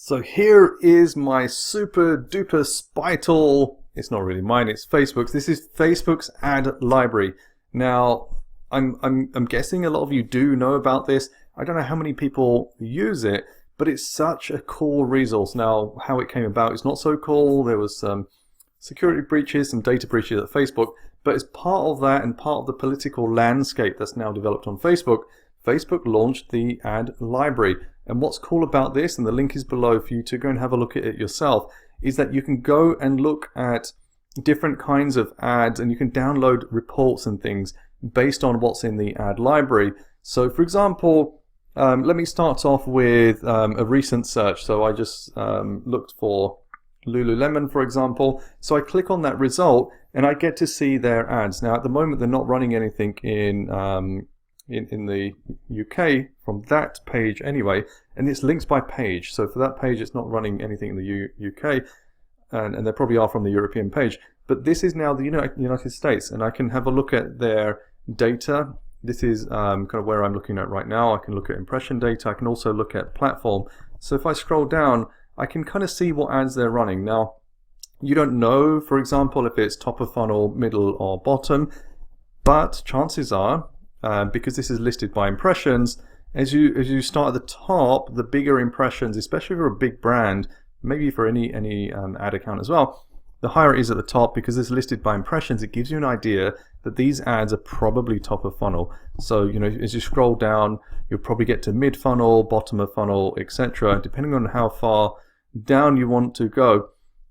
So here is my super duper spy tool. It's not really mine, it's Facebook's. This is Facebook's ad library. Now, I'm guessing a lot of you do know about this. I don't know how many people use it, but it's such a cool resource. Now, how it came about is not so cool. There was some security breaches, some data breaches at Facebook, but as part of that and part of the political landscape that's now developed on Facebook, Facebook launched the ad library. And what's cool about this, and the link is below for you to go and have a look at it yourself, is that you can go and look at different kinds of ads and you can download reports and things based on what's in the ad library. So for example, let me start off with a recent search. So I just looked for Lululemon, for example. So I click on that result and I get to see their ads. Now at the moment they're not running anything in the UK from that page anyway, and it's linked by page. So for that page it's not running anything in the UK, and they probably are from the European page. But this is now the United States, and I can have a look at their data. This is kind of where I'm looking at right now. I can look at impression data. I can also look at platform. So if I scroll down, I can kind of see what ads they're running. Now, you don't know, for example, if it's top of funnel, middle, or bottom, but chances are, because this is listed by impressions, as you start at the top, the bigger impressions, especially for a big brand, maybe for any ad account as well, the higher it is at the top. Because it's listed by impressions, it gives you an idea that these ads are probably top of funnel. So as you scroll down, you'll probably get to mid funnel, bottom of funnel, etc., depending on how far down you want to go.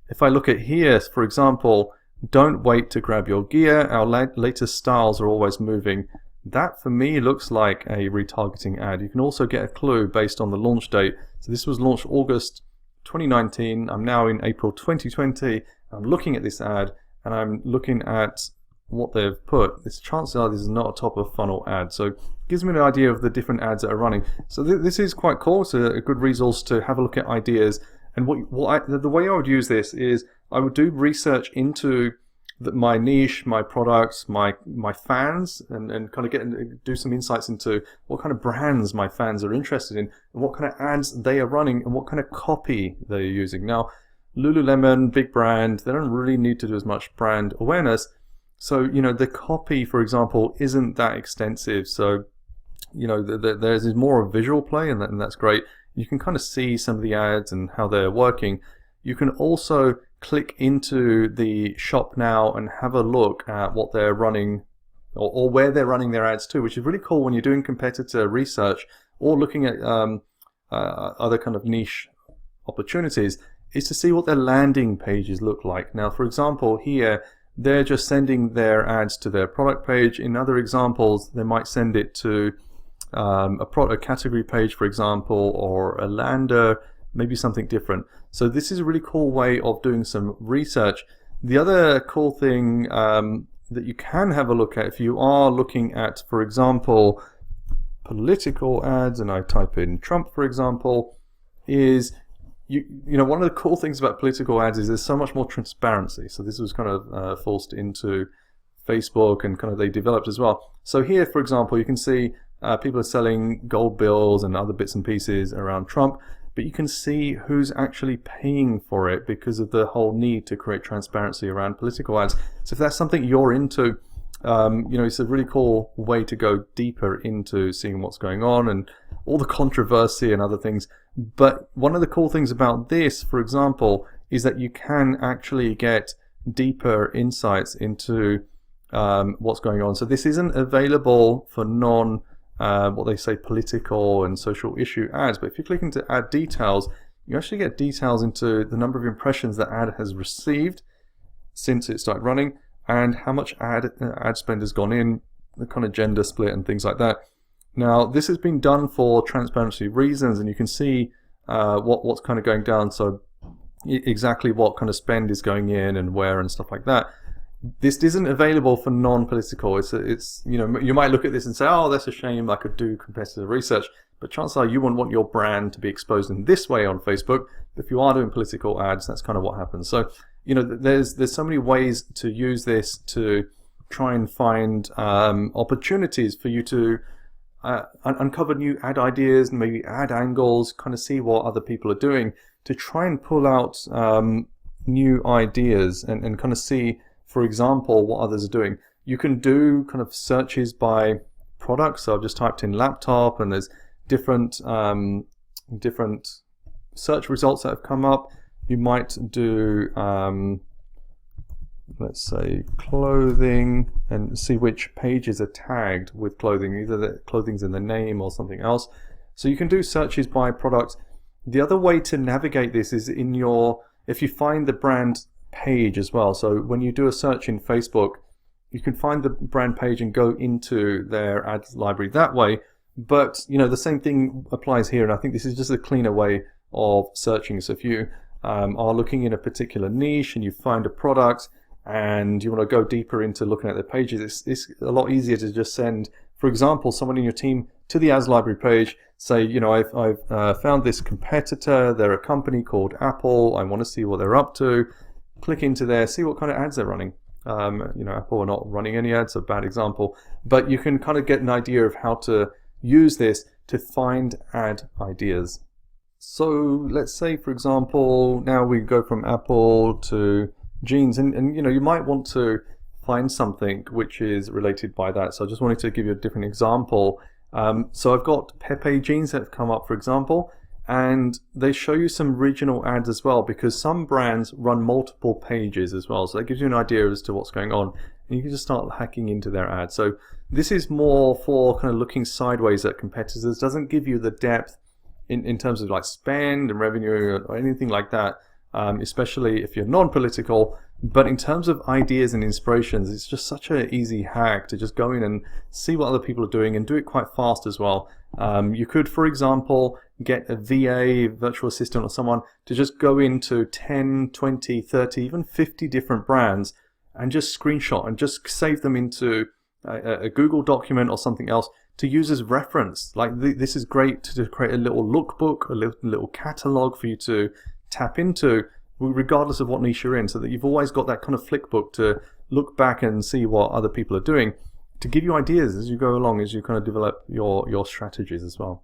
If I look at here, for example, don't wait to grab your gear, our latest styles are always moving. That for me looks like a retargeting ad. You can also get a clue based on the launch date. So this was launched August 2019. I'm now in April 2020. I'm looking at this ad and I'm looking at what they've put. Chances are this is not a top of funnel ad. So it gives me an idea of the different ads that are running. So this is quite cool. It's a good resource to have a look at ideas. And the way I would use this is I would do research into my niche, my products, my fans, and kind of do some insights into what kind of brands my fans are interested in, and what kind of ads they are running, and what kind of copy they're using. Now, Lululemon, big brand, they don't really need to do as much brand awareness. So, the copy, for example, isn't that extensive. So, there's more of visual play, and that's great. You can kind of see some of the ads and how they're working. You can also click into the shop now and have a look at what they're running or where they're running their ads to, which is really cool when you're doing competitor research or looking at other kind of niche opportunities, is to see what their landing pages look like. Now, for example, here, they're just sending their ads to their product page. In other examples, they might send it to a product category page, for example, or a lander, maybe something different. So this is a really cool way of doing some research. The other cool thing that you can have a look at if you are looking at, for example, political ads, and I type in Trump, for example, is one of the cool things about political ads is there's so much more transparency. So this was kind of forced into Facebook, and kind of they developed as well. So here, for example, you can see people are selling gold bills and other bits and pieces around Trump, but you can see who's actually paying for it because of the whole need to create transparency around political ads. So if that's something you're into, it's a really cool way to go deeper into seeing what's going on and all the controversy and other things. But one of the cool things about this, for example, is that you can actually get deeper insights into what's going on. So this isn't available for what they say political and social issue ads, but if you click into ad details, you actually get details into the number of impressions that ad has received since it started running, and how much ad spend has gone in, the kind of gender split and things like that. Now, this has been done for transparency reasons, and you can see what's kind of going down, so exactly what kind of spend is going in and where and stuff like that. This isn't available for non-political. It's you might look at this and say, oh, that's a shame, I could do competitive research, but chances are you wouldn't want your brand to be exposed in this way on Facebook. If you are doing political ads, that's kind of what happens. So there's so many ways to use this to try and find opportunities for you to uncover new ad ideas and maybe ad angles, kind of see what other people are doing to try and pull out new ideas and kind of see, for example, what others are doing. You can do kind of searches by product. So I've just typed in laptop, and there's different different search results that have come up. You might do let's say clothing, and see which pages are tagged with clothing, either the clothing's in the name or something else. So you can do searches by product. The other way to navigate this is if you find the brand page as well. So when you do a search in Facebook, you can find the brand page and go into their ads library that way. But the same thing applies here, and I think this is just a cleaner way of searching. So if you are looking in a particular niche and you find a product and you want to go deeper into looking at the pages, it's a lot easier to just send, for example, someone in your team to the ads library page. Say, I've found this competitor, they're a company called Apple, I want to see what they're up to. Click into there, see what kind of ads they're running. Apple are not running any ads, a bad example, but you can kind of get an idea of how to use this to find ad ideas. So let's say, for example, now we go from Apple to jeans, and you might want to find something which is related by that. So I just wanted to give you a different example. So I've got Pepe jeans that have come up, for example, and they show you some regional ads as well, because some brands run multiple pages as well. So that gives you an idea as to what's going on, and you can just start hacking into their ads. So this is more for kind of looking sideways at competitors. Doesn't give you the depth in terms of like spend and revenue or anything like that, especially if you're non-political. But in terms of ideas and inspirations, it's just such an easy hack to just go in and see what other people are doing and do it quite fast as well. You could, for example, get a VA, virtual assistant, or someone to just go into 10, 20, 30, even 50 different brands and just screenshot and just save them into a Google document or something else to use as reference. Like this is great to create a little lookbook, a little catalog for you to tap into, regardless of what niche you're in, so that you've always got that kind of flick book to look back and see what other people are doing, to give you ideas as you go along, as you kind of develop your strategies as well.